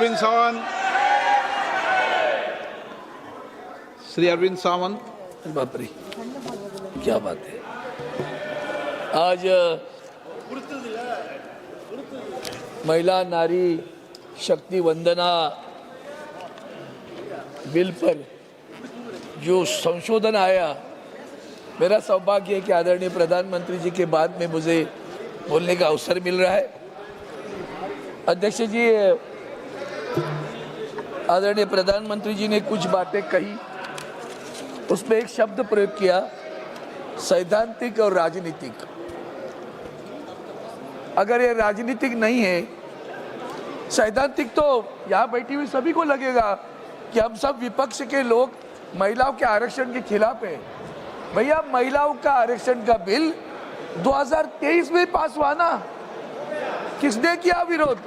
अरविंद सावंत, श्री अरविंद सावंत। बाप रे, क्या बात है। आज महिला नारी शक्ति वंदना बिल पर जो संशोधन आया, मेरा सौभाग्य है कि आदरणीय प्रधानमंत्री जी के बाद में मुझे बोलने का अवसर मिल रहा है। अध्यक्ष जी, आदरणीय प्रधानमंत्री जी ने कुछ बातें कही, उसमें एक शब्द प्रयोग किया, सैद्धांतिक और राजनीतिक। अगर ये राजनीतिक नहीं है, सैद्धांतिक, तो यहाँ बैठी हुई सभी को लगेगा कि हम सब विपक्ष के लोग महिलाओं के आरक्षण के खिलाफ है। भैया, महिलाओं का आरक्षण का बिल 2023 में पास हुआ ना, किसने किया विरोध?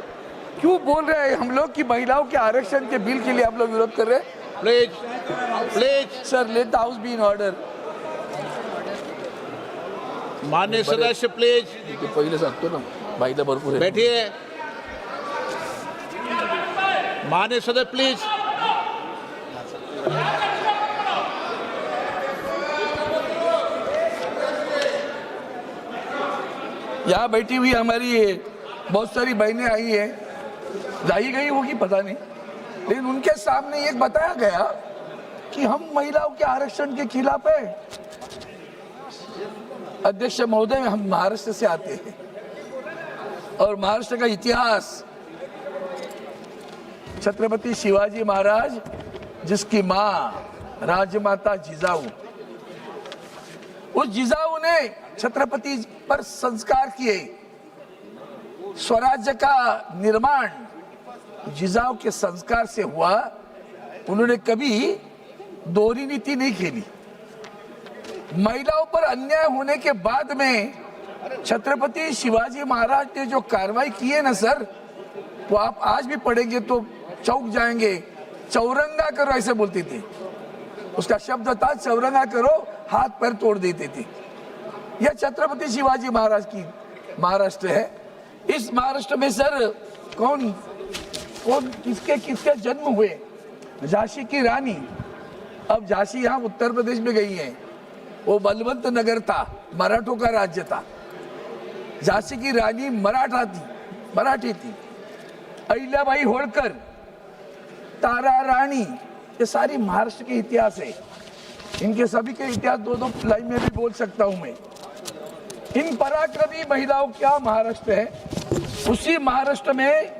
क्यों बोल रहे हैं हम लोग कि महिलाओं के आरक्षण के बिल के लिए हम लोग विरोध कर रहे हैं? Please sir, let the house be in order. माननीय सदस्य प्लीज पहिले सांगतो ना, बाईला भरपूर आहे। बैठिए। माननीय सदस्य प्लीज। यहाँ बैठी हुई हमारी बहुत सारी बहनें आई है, लाई गई होगी पता नहीं, लेकिन उनके सामने ये बताया गया कि हम महिलाओं के आरक्षण के खिलाफ है। अध्यक्ष महोदय, हम महाराष्ट्र से आते हैं और महाराष्ट्र का इतिहास, छत्रपति शिवाजी महाराज, जिसकी मां राजमाता जिजाऊ, उस जिजाऊ ने छत्रपति पर संस्कार किए। स्वराज्य का निर्माण जिजाऊ के संस्कार से हुआ। उन्होंने कभी दोहरी नीति नहीं खेली। महिलाओं पर अन्याय होने के बाद में छत्रपति शिवाजी महाराज ने जो कार्रवाई की है ना सर, वो आप आज भी पढ़ेंगे तो चौंक जाएंगे। चौरंगा करो ऐसे बोलती थी, उसका शब्द था चौरंगा करो, हाथ पैर तोड़ देते थे। यह छत्रपति शिवाजी महाराज की महाराष्ट्र है। इस महाराष्ट्र में सर कौन कौन किसके किसके जन्म हुए? झांसी की रानी, अब झांसी यहाँ उत्तर प्रदेश में गई है। वो बलवंत नगर था, मराठों का राज्य था। झांसी की रानी मराठी थी। अहिल्याबाई होळकर, तारा रानी, ये सारी महाराष्ट्र के इतिहास है। इनके सभी के इतिहास दो लाइन में भी बोल सकता हूं मैं। इन पराक्रमी महिलाओं का महाराष्ट्र है। उसी महाराष्ट्र में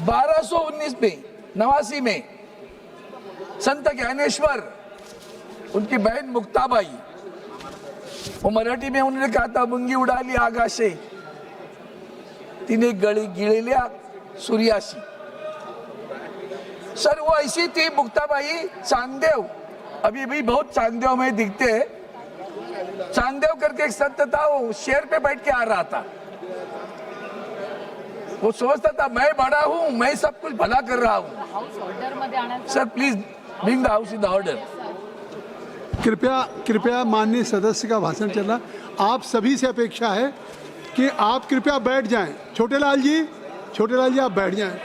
1219 में 89 में संत ज्ञानेश्वर, उनकी बहन मुक्ताबाई, वो मराठी में उन्होंने कहा था, मुंगी उडाली आकाशे तिने गळी गिळल्या सूर्याशी। सर, वो ऐसी थी मुक्ताबाई। चांददेव, अभी भी बहुत चांददेव में दिखते हैं। चांददेव करके एक संत था, वो शेर पे बैठ के आ रहा था। वो सोचता था मैं बड़ा हूँ, मैं सब कुछ भला कर रहा हूँ। Sir please bring the house in the order. कृपया माननीय सदस्य का भाषण चल रहा। आप सभी से अपेक्षा है कि आप कृपया बैठ जाएं। छोटे लाल जी आप बैठ जाएं।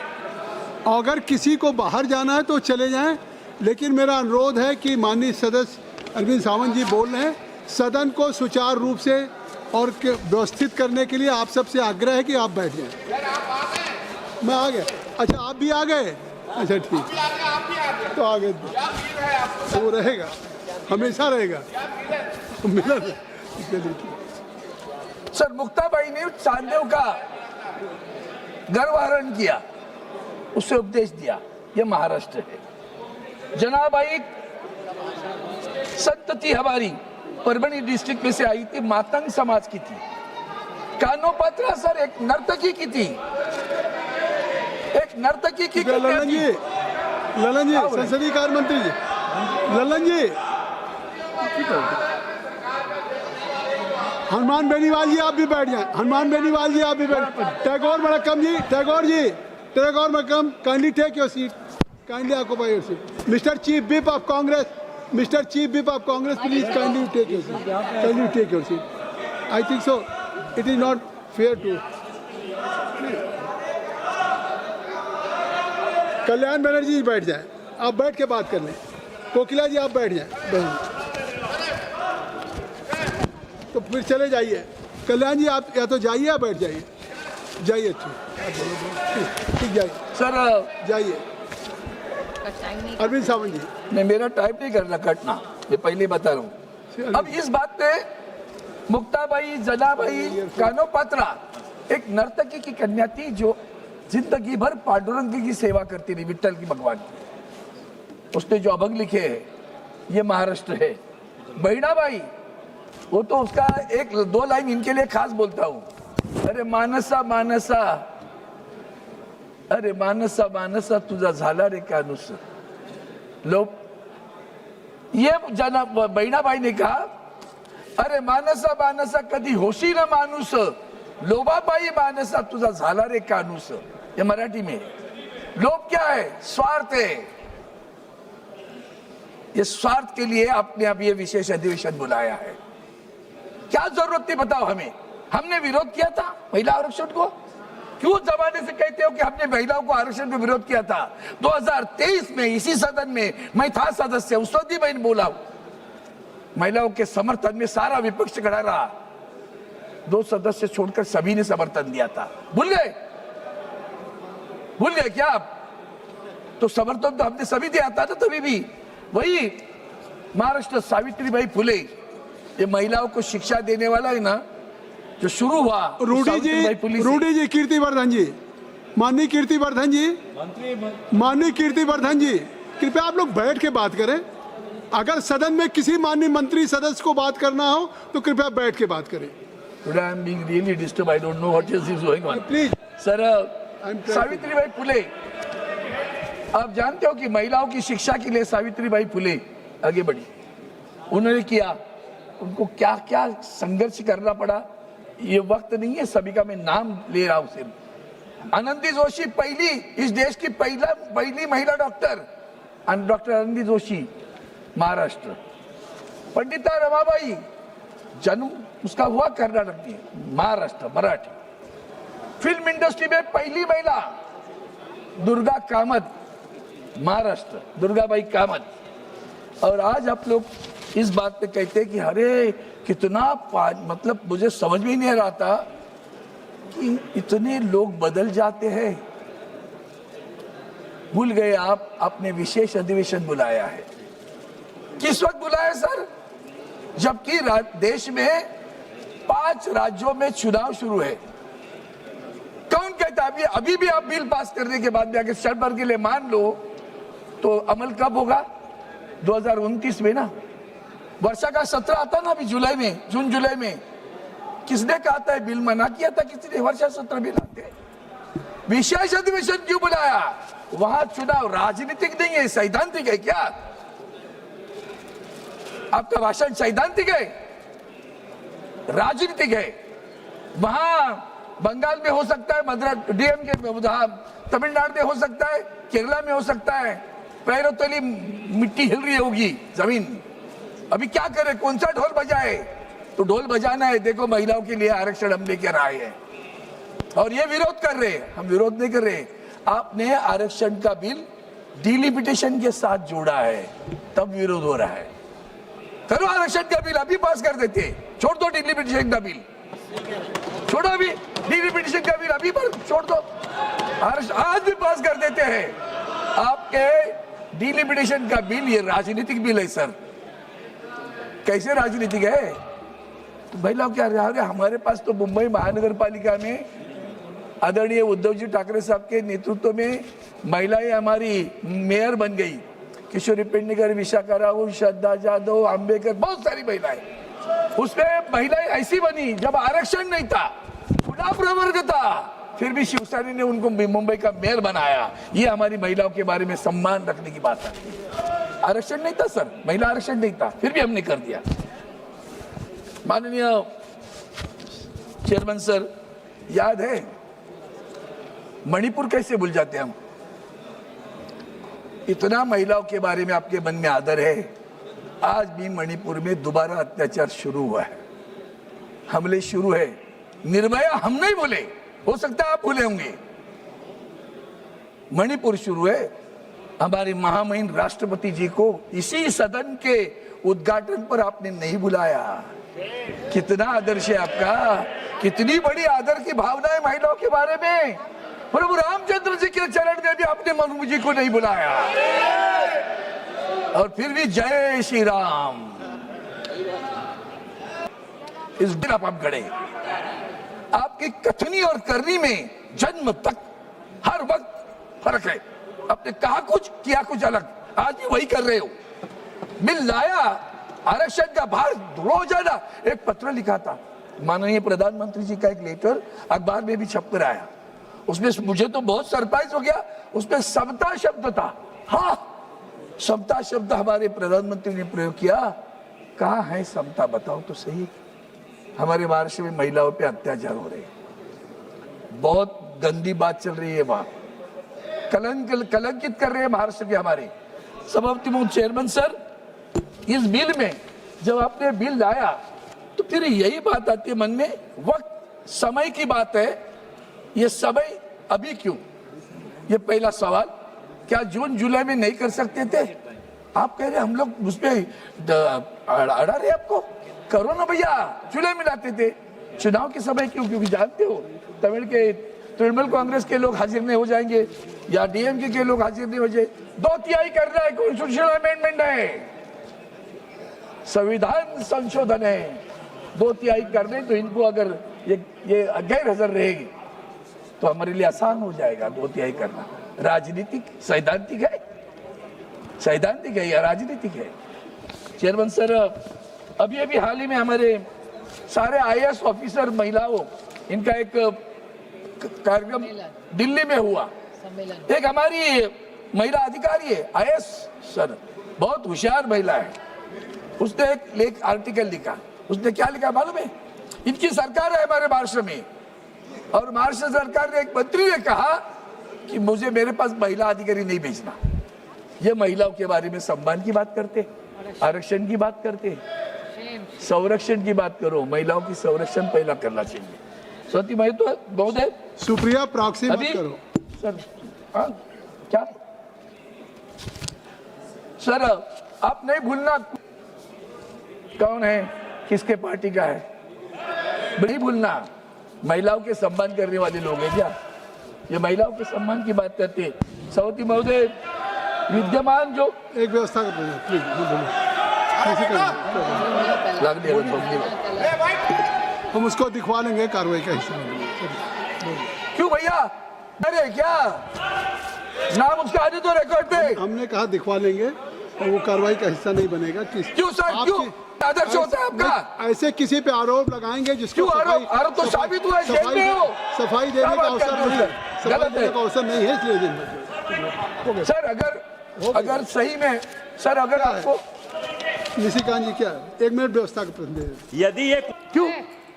अगर किसी को बाहर जाना है तो चले जाएं, लेकिन मेरा अनुरोध है कि माननीय सदस्य अरविंद सावंत जी बोल रहे हैं, सदन को सुचारू रूप से और व्यवस्थित करने के लिए आप सबसे आग्रह है कि आप बैठ जाएं। मैं आ गया। अच्छा, आप भी आ गए? अच्छा ठीक, तो आगे वो रहेगा, हमेशा रहेगा। मिला सर, मुक्ताबाई ने चांददेव का गर्वहरण किया, उसे उपदेश दिया। ये महाराष्ट्र है। जनाबाई संत थी हमारी, परभणी डिस्ट्रिक्ट में से आई थी, मातंग समाज की थी। कानोपात्रा सर एक नर्तकी की थी, एक नर्तकी की। ललन जी संसदीय कार्य मंत्री जी, ललन जी, हनुमान बेनीवाल जी आप भी बैठ जाएं। हनुमान बेनीवाल जी आप भी बैठ। Tagore Malakkam ji, Tagore Malakkam, kindly take your seat, kindly occupy your seat. Mister chief whip of Congress, please kindly take your seat, I think so it is not fair to. Kalyan Banerjee ji बैठ जाएं, आप बैठ के बात कर लें। कोकिला जी आप बैठ जाएं, तो फिर चले जाइए। कल्याण जी आप या तो जाइए या बैठ जाइए, जाइए ठीक जाइए सर। जाइए। अरविंद सावंत जी, नहीं, मेरा टाइप नहीं करना कटना, मैं पहले बता रहा हूँ। अब इस बात पे मुक्ताबाई, जनाबाई, कानोपात्रा एक नर्तकी की कन्या थी जो जिंदगी भर पांडुरंग की सेवा करती रही, विट्ठल की, भगवान की। उसने जो अभंग लिखे हैं ये महाराष्ट्र है। बहिणाबाई, वो तो उसका एक दो लाइन इनके लिए खास बोलता हूँ। अरे मानसा मानसा, अरे मानसा मानसा तुझा झाला रे कानूस। लोग ये बहिणाबाई ने कहा, अरे मानसा मानसा कधी होशी न माणूस, लोभाबाई मानसा तुझा झाला रे कानूस। ये मराठी में। लोभ क्या है? स्वार्थ है। ये स्वार्थ के लिए आपने अब ये विशेष अधिवेशन बुलाया है। क्या जरूरत थी बताओ हमें? हमने विरोध किया था महिला आरक्षण को। क्यों जमाने से कहते हो कि हमने महिलाओं को आरक्षण का विरोध किया था? 2023 में इसी सदन में मैं था सदस्य, उस वक्त भी मैंने बोला, महिलाओं के समर्थन में सारा विपक्ष खड़ा रहा। 2 सदस्य छोड़कर सभी ने समर्थन दिया था। भूल गए क्या आप? तो समर्थन तो हमने सभी दिया था ना तभी भी। वही महाराष्ट्र सावित्रीबाई फुले, ये महिलाओं को शिक्षा देने वाला है ना, जो शुरू हुआ। रूडी जी, कीर्तिवर्धन जी, माननीय कीर्तिवर्धन जी, माननीय कीर्तिवर्धन जी, कृपया आप लोग बैठ के बात करें। अगर सदन में किसी माननीय मंत्री सदस्य को बात करना हो तो कृपया बैठ के बात करें। Today I am being really disturbed. I don't know what is going on. Please. Sir, Savitribai Phule, आप जानते हो कि महिलाओं की शिक्षा के लिए सावित्रीबाई फुले आगे बढ़ी। उन्होंने किया, उनको क्या क्या संघर्ष करना पड़ा, ये वक्त नहीं है सभी का मैं नाम ले रहा हूं सिर्फ। आनंदी जोशी पहली, इस देश की पहली महिला डॉक्टर, डॉक्टर आनंदी जोशी, महाराष्ट्र। पंडिता रमाबाई, जन्म उसका हुआ कर्नाटक में, महाराष्ट्र, मराठी। फिल्म इंडस्ट्री में पहली महिला दुर्गा कामत, महाराष्ट्र, दुर्गाबाई कामत। और आज आप लोग इस बात पे कहते हैं कि अरे कितना, मतलब मुझे समझ में ही नहीं आ रहा था कि इतने लोग बदल जाते हैं। भूल गए आप, आपने विशेष अधिवेशन बुलाया है। किस वक्त बुलाया सर? जबकि देश में 5 राज्यों में चुनाव शुरू है। कौन कहता है अभी भी आप बिल पास करने के बाद भी अगर शर्त भर के लिए मान लो तो अमल कब होगा? 2029 में ना। वर्षा का 17 आता ना अभी जुलाई में, जून जुलाई में। किसने कहा था बिल मना किया था? किसी ने? वर्षा 17 बिल आते। विशेष अधिवेशन क्यों बुलाया? वहां चुनाव राजनीतिक नहीं है, सैद्धांतिक है क्या? आपका भाषण सैद्धांतिक है, राजनीतिक है। वहां बंगाल में हो सकता है, मद्रास डीएम के, तमिलनाडु में हो सकता है, केरला में हो सकता है, पैरों तली मिट्टी हिल रही होगी, जमीन। अभी क्या करे? कौन सा ढोल बजाए? तो ढोल बजाना है। देखो महिलाओं के लिए आरक्षण हम लेकर आए हैं और ये विरोध कर रहे हैं। हम विरोध नहीं कर रहे। आपने आरक्षण का बिल डिलिमिटेशन के साथ जोड़ा है, तब विरोध हो रहा है। करो आरक्षण का बिल, अभी पास कर देते। छोड़ दो डिलिमिटेशन का बिल, छोड़ो अभी डिलिमिटेशन का बिल, अभी पर छोड़ दो। आज भी पास कर देते हैं। आपके डिलिमिटेशन का बिल ये राजनीतिक बिल है सर। कैसे राजनीतिक है? तो महिलाओं क्या रहा? हमारे पास तो मुंबई महानगर पालिका में आदरणीय उद्धव जी ठाकरे साहब के नेतृत्व में महिलाएं हमारी मेयर बन गई। किशोरी पेडणेकर, विशाखा राहुल, श्रद्धा जाधव, अंबेकर, बहुत सारी महिलाएं। उसमें महिलाएं ऐसी बनी जब आरक्षण नहीं था, खुला प्रवर्ग था, फिर भी शिवसेना ने उनको मुंबई का मेयर बनाया। ये हमारी महिलाओं के बारे में सम्मान रखने की बात है। आरक्षण नहीं था सर, महिला आरक्षण नहीं था, फिर भी हमने कर दिया। माननीय चेयरमैन सर, याद है मणिपुर कैसे भूल जाते हम? इतना महिलाओं के बारे में आपके मन में आदर है। आज भी मणिपुर में दोबारा अत्याचार शुरू हुआ है, हमले शुरू है। निर्भया हम नहीं बोले, हो सकता है आप भूले होंगे। मणिपुर शुरू है। हमारे महामहिम राष्ट्रपति जी को इसी सदन के उद्घाटन पर आपने नहीं बुलाया। कितना आदर्श है आपका, कितनी बड़ी आदर की भावना है महिलाओं के बारे में। प्रभु रामचंद्र जी के चरण में भी आपने मुर्मू जी को नहीं बुलाया, और फिर भी जय श्री राम इस दिन आप खड़े। आपकी कथनी और करनी में जन्म तक हर वक्त फर्क है। आपने कहा कुछ, किया कुछ अलग, आज भी वही कर रहे हो। बिल लाया, आरक्षण का भार रोजाना। एक पत्र लिखा था माननीय प्रधानमंत्री जी का, एक लेटर अखबार में भी छपकर आया। उसमें मुझे तो बहुत सरप्राइज हो गया, उसमें समता शब्द था। हाँ, समता शब्द हमारे प्रधानमंत्री ने प्रयोग किया। कहाँ है समता, बताओ तो सही। हमारे महाराष्ट्र में महिलाओं पे अत्याचार हो रहे हैं, बहुत गंदी बात चल रही है वहां, कलंकित कर रहे हैं महाराष्ट्र के हमारे सभापति चेयरमैन सर। इस बिल में जब आपने बिल लाया तो फिर यही बात आती है मन में, वक्त समय की बात है। ये समय अभी क्यों, ये पहला सवाल। क्या जून जुलाई में नहीं कर सकते थे? आप कह रहे हम लोग उसमें अड़ा रहे आपको। करो ना भैया, जुलाई में लाते थे। चुनाव के समय क्यों? क्योंकि जानते हो तृणमूल कांग्रेस के लोग हाजिर नहीं हो जाएंगे या डीएमके के लोग हाजिर नहीं हो जाए। 2/3 करना है, कॉन्स्टिट्यूशनल अमेंडमेंट है, संविधान संशोधन है। 2/3 करने तो इनको अगर ये गैर हाजिर रहेगी तो हमारे लिए आसान हो जाएगा 2/3 करना। राजनीतिक सैद्धांतिक है, सैद्धांतिक है या राजनीतिक है? चेयरमैन सर, अभी हाल ही में हमारे सारे आईएएस ऑफिसर महिलाओं, इनका एक कार्यक्रम दिल्ली में हुआ। एक हमारी महिला अधिकारी है आईएएस सर, बहुत होशियार महिला है। उसने एक आर्टिकल लिखा। उसने क्या लिखा मालूम है? इनकी सरकार है हमारे महाराष्ट्र में, और महाराष्ट्र सरकार ने एक मंत्री ने कहा कि मुझे मेरे पास महिला अधिकारी नहीं भेजना। ये महिलाओं के बारे में सम्मान की बात करते, आरक्षण की बात करते, संरक्षण की बात करो। महिलाओं की संरक्षण पहला करना चाहिए। स्वती मैं तो बहुत है। सुप्रिया, प्रॉक्सी मत करो सर। हाँ क्या सर, आप नहीं भूलना कौन है, किसके पार्टी का है, नहीं भूलना। महिलाओं के सम्मान करने वाले लोग हैं क्या? ये महिलाओं के सम्मान की बात करते हैं। सवती महोदय, विद्यमान जो एक व्यवस्था कर दीजिए प्लीज, हम उसको दिखवा लेंगे कार्रवाई का हिस्सा। क्यों भैया, अरे क्या नाम उसका आने तो रिकॉर्ड पे। हमने कहा दिखवा लेंगे और वो कार्रवाई का हिस्सा नहीं बनेगा। क्यों सर, क्यों आदर्श होता है आपका? ऐसे किसी पे आरोप लगाएंगे जिसको आरोप तो साबित हुआ है, जेल में हो। सफाई देने का अवसर नहीं है, सफाई देने का अवसर नहीं है, इसलिए दिन सर अगर सही में सर, अगर आपको निशिकांत जी क्या एक मिनट व्यवस्था का प्रतिनिधि, यदि ये क्यों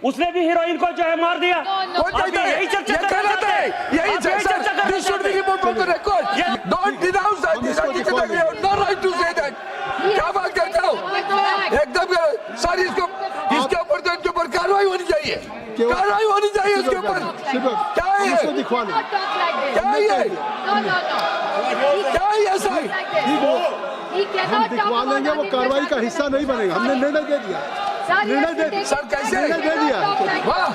उसने भी हीरोइन को जो है मार दिया, कौन कहता है? यही चर्चा ये गलत है, यही चर्चा। This should be removed from the record. Don't denounce that. No right to say that. क्या बात करते हो? एकदम सर, इसके ऊपर तो इनके ऊपर कार्रवाई होनी चाहिए, कार्रवाई होनी चाहिए इसके ऊपर। क्या है ये? दिखवा लें क्या है ये? क्या है ये सर? हम दिखवा लेंगे, वो कार्रवाई का हिस्सा नहीं बनेगा। हमने निर्णय दे दिया, निर्णय दे दिया सर। कैसे निर्णय दे दिया? वाह,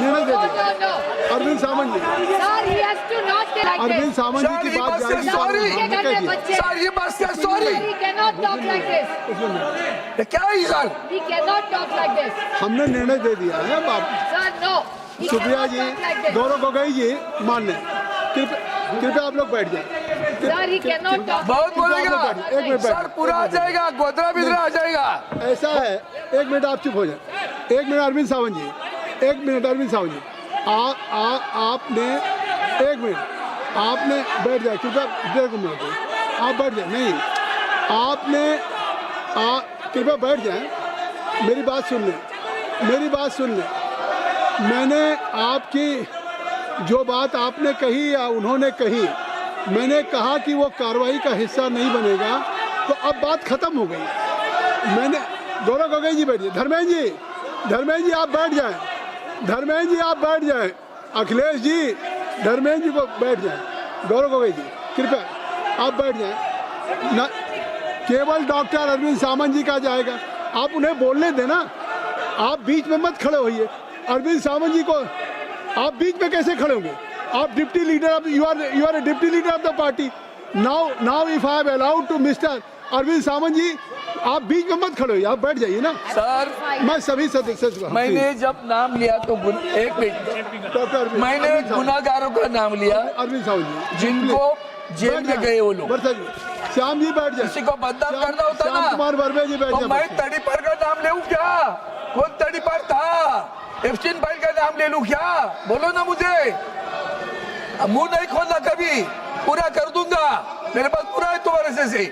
निर्णय दे दिया। अरविंद सावंत जी, अरविंद सावंत जी की बात जाएगी। सर ये बात क्या? सॉरी, क्या है सर? हमने निर्णय दे दिया है बाप। सुप्रिया जी, गौरव गोगोई जी, मान लें। कृपया आप लोग बैठ जाए। बहुत बोलेगा सर, पूरा आ जाएगा, गोदरा बिदरा आ जाएगा। ऐसा है, एक मिनट आप चुप हो जाए। एक मिनट अरविंद सावंत जी, एक मिनट अरविंद सावंत जी, आपने एक मिनट, आपने बैठ जाए। कृपया आप बैठ जाए। नहीं, आपने कृपया बैठ जाए, मेरी बात सुन लें, मेरी बात सुन लें। मैंने आपकी जो बात आपने कही या उन्होंने कही, मैंने कहा कि वो कार्रवाई का हिस्सा नहीं बनेगा, तो अब बात खत्म हो गई। मैंने गौरव गोगोई जी बैठिए, धर्मेंद्र जी आप बैठ जाएं, धर्मेंद्र जी आप बैठ जाएं, अखिलेश जी, धर्मेंद्र जी को बैठ जाएं, गौरव गोगोई जी। कृपया आप बैठ जाएं ना, केवल डॉक्टर अरविंद सावंत जी का जाएगा, आप उन्हें बोलने देना, आप बीच में मत खड़े होइए। अरविंद सावंत जी को आप बीच में कैसे खड़े होंगे? आप deputy leader of you are a deputy leader of the party. Now if I am allowed to mister Arvind Sawant ji, आप बीच में मत खड़े होइए, आप बैठ जाइए ना। सर मैं सभी सदस्य को मैंने जब नाम लिया तो एक मिनट, डॉक्टर मैंने गुनाहगारों का नाम लिया अरविंद सावंत जी जिनको जेल में गए वो लोग। श्याम जी बैठ जाए, किसी को बदनाम करना होता श्याम ना कुमार वर्मा जी बैठ तो जाए। मैं तड़ीपार का नाम ले लूं क्या? कौन तड़ीपार था? एफचिन भाई का नाम ले लूं क्या? बोलो ना मुझे, मुंह नहीं खोलना कभी, पूरा कर दूंगा, मेरे पास पूरा है तुम्हारे से।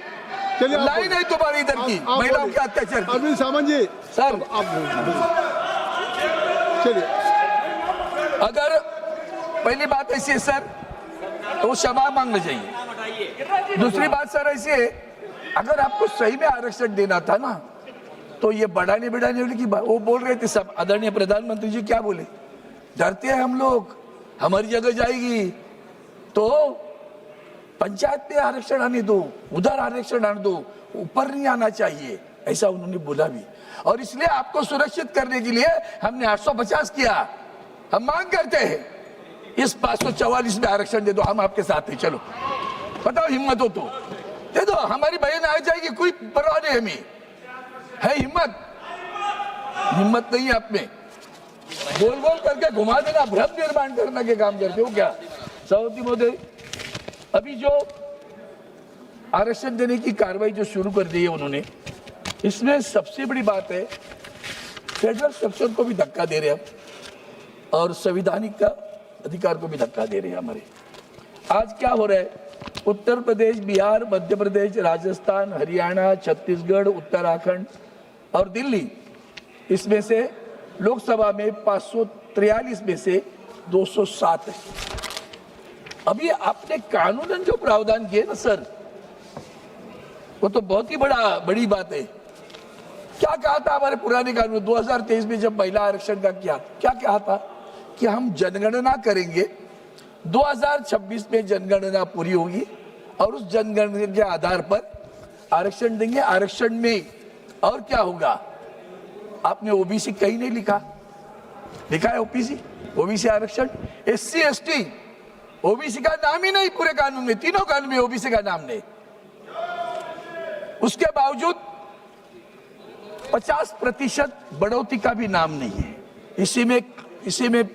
चलिए लाइन है तुम्हारी इधर की महिलाओं के अत्याचार की। अरविंद सावंत जी सर आप चलिए, अगर पहली बात ऐसी है सर तो क्षमा मांगना चाहिए। दूसरी बात सर ऐसी है, अगर आपको सही में आरक्षण देना था ना तो ये बढ़ाने वाली की बात, वो बोल रहे थे सब आदरणीय प्रधानमंत्री जी क्या बोले, डरते हैं हम लोग हमारी जगह जाएगी, तो पंचायत में आरक्षण आने दो, उधर आरक्षण आने दो, ऊपर नहीं आना चाहिए, ऐसा उन्होंने बोला भी। और इसलिए आपको सुरक्षित करने के लिए हमने 850 किया। हम मांग करते हैं इस 544 में आरक्षण दे दो, हम आपके साथ हैं, चलो बताओ हिम्मत हो तो दे दो, हमारी बहन आ जाएगी, कोई परवाह नहीं हमें, है हिम्मत। हिम्मत नहीं है आप में, गोल गोल करके घुमा देना, भ्रम निर्माण करने के काम करते हो क्या? सभापति महोदय, अभी जो आरक्षण देने की कार्रवाई जो शुरू कर दी है उन्होंने, इसमें सबसे बड़ी बात है फेडरल स्ट्रक्चर को भी धक्का दे रहे हैं और संवैधानिक का अधिकार को भी धक्का दे रहे हैं हमारे। आज क्या हो रहा है, उत्तर प्रदेश, बिहार, मध्य प्रदेश, राजस्थान, हरियाणा, छत्तीसगढ़, उत्तराखंड और दिल्ली, इसमें से लोकसभा में 543 में से 207 है। अभी आपने कानूनन जो प्रावधान किए ना सर, वो तो बहुत ही बड़ी बात है। क्या कहा था हमारे पुराने कानून 2023 में जब महिला आरक्षण का क्या कहा था कि हम जनगणना करेंगे, 2026 में जनगणना पूरी होगी और उस जनगणना के आधार पर आरक्षण देंगे। आरक्षण में और क्या होगा, आपने ओबीसी कहीं नहीं लिखा है, ओबीसी आरक्षण, एससी एसटी, ओबीसी का नाम ही नहीं पूरे कानून में, तीनों कानून में ओबीसी का नाम नहीं। उसके बावजूद 50% बढ़ोतरी का भी नाम नहीं है। इसी में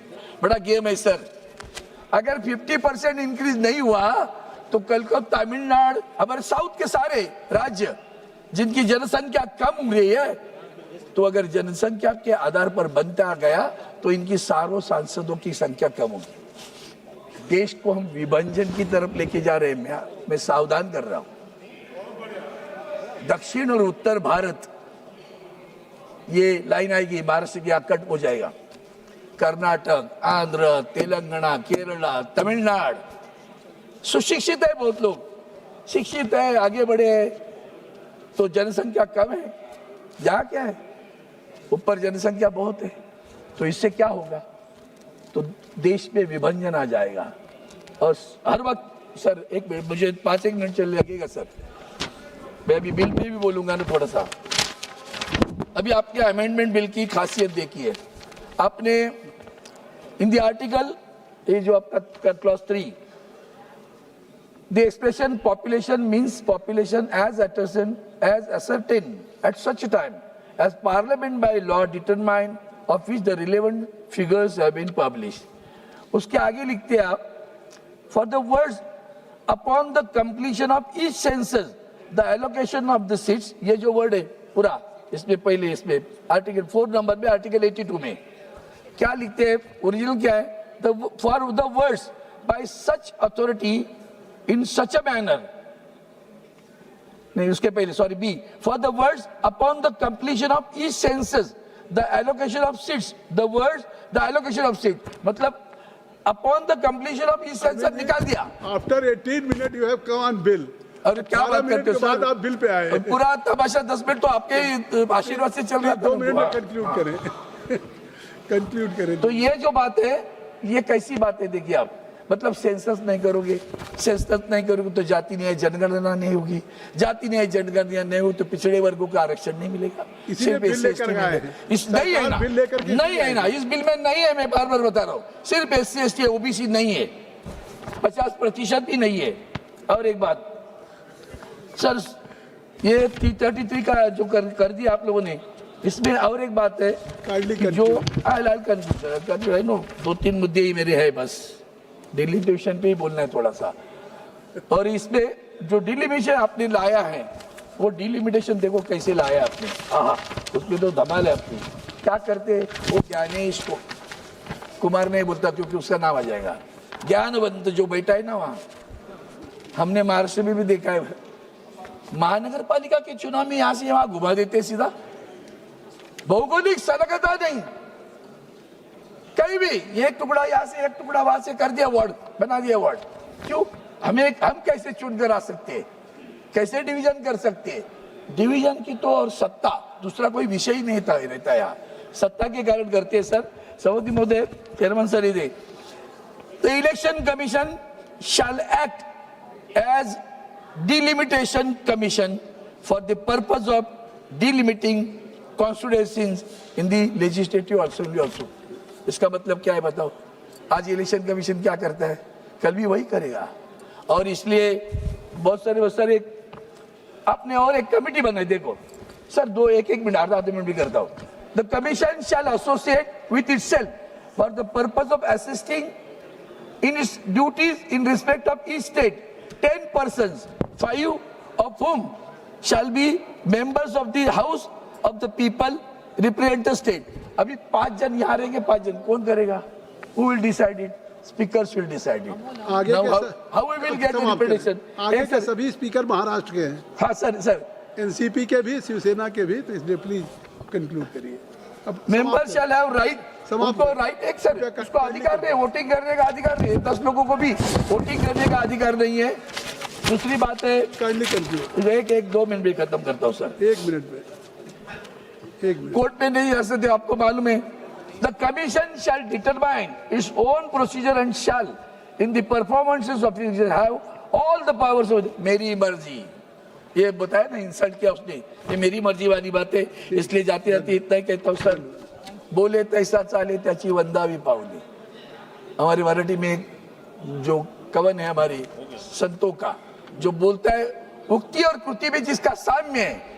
बड़ा गेम है सर। अगर 50% इंक्रीज नहीं हुआ तो कल को तमिलनाडु, हमारे साउथ के सारे राज्य जिनकी जनसंख्या कम हो रही है, तो अगर जनसंख्या के आधार पर बनता गया तो इनकी सारों सांसदों की संख्या कम होगी। देश को हम विभाजन की तरफ लेके जा रहे हैं, मैं सावधान कर रहा हूं। दक्षिण और उत्तर भारत, ये लाइन आएगी, महाराष्ट्र की कट हो जाएगा, कर्नाटक, आंध्र, तेलंगाना, केरला, तमिलनाडु, सुशिक्षित है बहुत लोग, शिक्षित है, आगे बढ़े हैं, तो जनसंख्या कम है। यहाँ क्या है, ऊपर जनसंख्या बहुत है, तो इससे क्या होगा, तो देश में विभाजन आ जाएगा। और हर वक्त सर, एक मिनट, मुझे 5 मिनट चल लगेगा सर, मैं अभी बिल पे भी बोलूंगा ना थोड़ा सा। अभी आपके अमेंडमेंट बिल की खासियत देखिए, आपने इन द आर्टिकल, ये जो आपका clause 3, the expression population means population as ascertained at such a time as Parliament by law determined of which the relevant figures have been published. उसके आगे लिखते हैं आप, for the words upon the completion of each census the allocation of the seats, ये जो word है पूरा इसमें पहले, इसमें आर्टिकल 4 नंबर में, आर्टिकल 82 में क्या लिखते हैं, ओरिजिनल क्या है, for the words by such authority in such a manner, नहीं उसके पहले, sorry, B, for the words upon the completion of each census the allocation of seats, the words the allocation of seats, मतलब upon the completion of each census निकाल दिया। After 18 minutes you have come on bill. अरे क्या बात करते हो sir, आप bill pay आए, पूरा तमाशा 10 मिनट तो आपके आशीर्वाद से चल रहा था। 2 मिनट में कंक्लूड करें। तो ये जो बात है, ये कैसी बात है देखिए आप, मतलब सेंसस नहीं करोगे, सेंसस नहीं करोगे तो जाति न्याय जनगणना नहीं होगी, जाति न्याय जनगणना नहीं हो तो पिछड़े वर्गों का आरक्षण नहीं मिलेगा। इसीलिए सिर्फ बिल SC, लेकर ST आए में हैं। इस नहीं है ना, बिल लेकर के नहीं है ना, इस बिल में नहीं है। मैं बार बार बता रहा हूँ, सिर्फ SC, ST OBC नहीं है, 50% भी नहीं है। और एक बात सर, ये 333 का जो कर दिया आप लोगों ने, इसमें और एक बात है Kindly कि जो आई नो 2-3 मुद्दे ही मेरे हैं बस, डिलिमिटेशन पे ही बोलना है थोड़ा सा। और इसमें जो डिलिमिटेशन आपने लाया है, वो डिलिमिटेशन देखो कैसे लाया आपने, हाँ उसमें तो धमाल है अपनी। क्या करते वो ज्ञानेश को कुमार नहीं बोलता क्योंकि उसका नाम आ जाएगा, ज्ञानवंत जो बैठा है ना वहाँ, हमने महाराष्ट्र में भी देखा है, महानगर पालिका के चुनाव में यहाँ से वहाँ घुमा देते सीधा, भौगोलिक संलग्नता नहीं, कहीं भी एक टुकड़ा यहाँ से एक टुकड़ा वहां से कर दिया, वार्ड बना दिया वार्ड। क्यों? हम कैसे चुन कर आ सकते हैं, कैसे डिवीजन कर सकते हैं? डिवीजन की तो और सत्ता दूसरा कोई विषय ही नहीं था रहता, यहाँ सत्ता के कारण करते हैं। सर सभापति महोदय, चेयरमैन सर, ये the election commission shall act as delimitation commission for the purpose of delimiting constituencies in the legislative assembly also. इसका मतलब क्या है बताओ? आज इलेक्शन कमीशन क्या करता है, कल भी वही करेगा। और इसलिए बहुत सारे आपने और एक कमेटी बनाई, देखो सर, एक मिनट आधा मिनट भी करता हूँ। The commission shell associate with itself for the purpose of assisting in its duties in respect of each state, 10 persons, 5 of whom shall be members of the House of the People represent the state. अभी 5 जन यहाँ रहेंगे, 5 जन कौन करेगा? Who will decide it? Speakers will decide it. आगे Now, के how we will get the representation? आगे के सभी स्पीकर महाराष्ट्र के हैं, हाँ सर, एनसीपी के भी, शिवसेना के भी, तो इसलिए प्लीज कंक्लूड करिए। अब मेंबर शैल हैव राइट, समाप्त उनको राइट, एक सर उसको अधिकार नहीं, वोटिंग करने का अधिकार नहीं है, 10 लोगों को भी वोटिंग करने का अधिकार नहीं है। दूसरी बात है, काइंडली कंक्लूड। एक 2 मिनट भी खत्म करता हूँ सर, 1 मिनट में, 1 मिनट। कोर्ट में नहीं जा सकते, आपको मालूम है। The commission shell determine its own procedure and shall in the performances of have all the powers of मेरी मर्जी। ये बताया ना, इंसल्ट किया उसने, ये मेरी मर्जी वाली बात है। इसलिए जाते जाते इतना ही कहता हूँ सर, बोले तैसा चाले त्याची वंदावी पावली। हमारी मराठी में एक जो कवन है हमारी संतों का, जो बोलता है उक्ति और कृति में जिसका साम्य है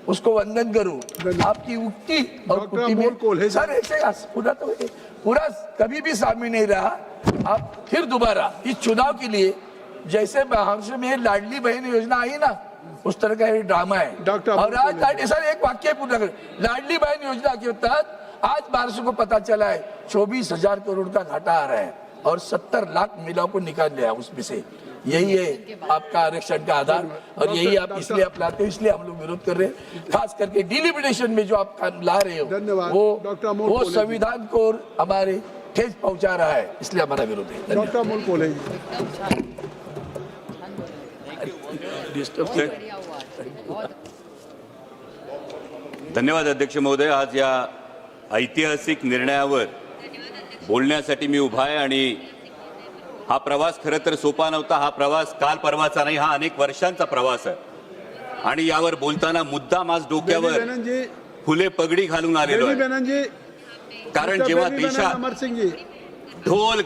उसको वंदन करूं। आपकी उक्ति और कृति में सर ऐसे पूरा कभी भी साम्य नहीं रहा। आप फिर दोबारा इस चुनाव के लिए, जैसे महाराष्ट्र में लाडली बहन योजना आई ना, उस तरह का ये ड्रामा है। और आज सर एक वाक्य पूरा कर, लाडली बहन योजना के तहत आज महाराष्ट्र को पता चला है 24,000 करोड़ का घाटा आ रहा है और 70 लाख महिलाओं को निकाल लिया उसमें से। यही है आपका आरक्षण का आधार, और यही आप इसलिए अपनाते हो, इसलिए हम लोग विरोध कर रहे हैं। खास करके डिलिमिटेशन में जो आप ला रहे हो, वो संविधान को हमारे ठेस पहुंचा रहा है, इसलिए हमारा विरोध है। डॉक्टर अमोल कोल्हे जी। धन्यवाद अध्यक्ष महोदय। आज या ऐतिहासिक निर्णयावर बोलण्यासाठी मी उभा आहे आणि हा प्रवास खरं तर सोपा नव्हता। हा प्रवास काल परवाचा नाही, हा अनेक वर्षांचा प्रवास आहे आणि यावर बोलताना मुद्दाम आज डोक्यावर फुले पगडी घालून आलेलो आहे। कारण जेव्हा देशात ढोल